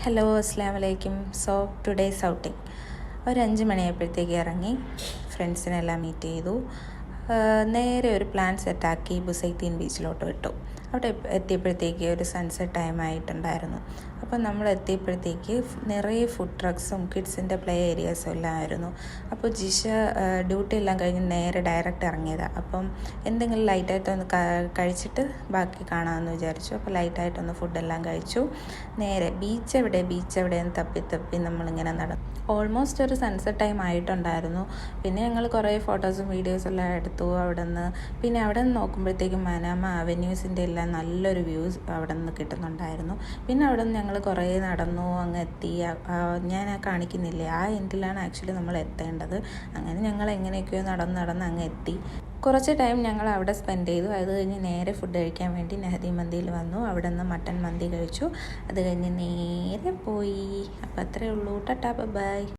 Hello അസ്സാം വലൈക്കും. So today's outing ഒരു 5 മണിയായപ്പോഴത്തേക്ക് ഇറങ്ങി ഫ്രണ്ട്സിനെല്ലാം മീറ്റ് ചെയ്തു. നേരെ ഒരു പ്ലാൻ സെറ്റാക്കി ബുസൈത്തീൻ ബീച്ചിലോട്ട് വിട്ടു. അവിടെ എത്തിയപ്പോഴത്തേക്ക് ഒരു സൺസെറ്റ് ടൈം ആയിട്ടുണ്ടായിരുന്നു. അപ്പം നമ്മൾ എത്തിയപ്പോഴത്തേക്ക് നിറയെ ഫുഡ് ട്രക്സും കിഡ്സിൻ്റെ പ്ലേ ഏരിയാസും എല്ലാം ആയിരുന്നു. അപ്പോൾ ജിഷ ഡ്യൂട്ടി എല്ലാം കഴിഞ്ഞ് നേരെ ഡയറക്റ്റ് ഇറങ്ങിയതാണ്. അപ്പം എന്തെങ്കിലും ലൈറ്റായിട്ടൊന്ന് കഴിച്ചിട്ട് ബാക്കി കാണാമെന്ന് വിചാരിച്ചു. അപ്പോൾ ലൈറ്റായിട്ടൊന്ന് ഫുഡെല്ലാം കഴിച്ചു. നേരെ ബീച്ച് എവിടെയെന്ന് തപ്പി നമ്മളിങ്ങനെ നടന്നു. ഓൾമോസ്റ്റ് ഒരു സൺസെറ്റ് ടൈം ആയിട്ടുണ്ടായിരുന്നു. പിന്നെ ഞങ്ങൾ കുറേ ഫോട്ടോസും വീഡിയോസും എല്ലാം എടുത്തു അവിടെ നിന്ന്. പിന്നെ അവിടെ നിന്ന് നോക്കുമ്പോഴത്തേക്കും മനാമ അവന്യൂസിൻ്റെ എല്ലാം നല്ലൊരു വ്യൂസ് അവിടെ നിന്ന് കിട്ടുന്നുണ്ടായിരുന്നു. പിന്നെ അവിടെ നിന്ന് ഞങ്ങൾ കുറേ നടന്നു അങ്ങ് എത്തി. ഞാൻ കാണിക്കുന്നില്ലേ, ആ എൻഡിലാണ് ആക്ച്വലി നമ്മൾ എത്തേണ്ടത്. അങ്ങനെ ഞങ്ങൾ എങ്ങനെയൊക്കെയോ നടന്ന് അങ്ങ് എത്തി. കുറച്ച് ടൈം ഞങ്ങൾ അവിടെ സ്പെൻഡ് ചെയ്തു. അത് കഴിഞ്ഞ് നേരെ ഫുഡ് കഴിക്കാൻ വേണ്ടി നെഹദി മന്തിയിൽ വന്നു. അവിടെ നിന്ന് മട്ടൻ മന്തി കഴിച്ചു. അത് കഴിഞ്ഞ് നേരെ പോയി. അപ്പോൾ അത്രയേ ഉള്ളൂ. Tata bye.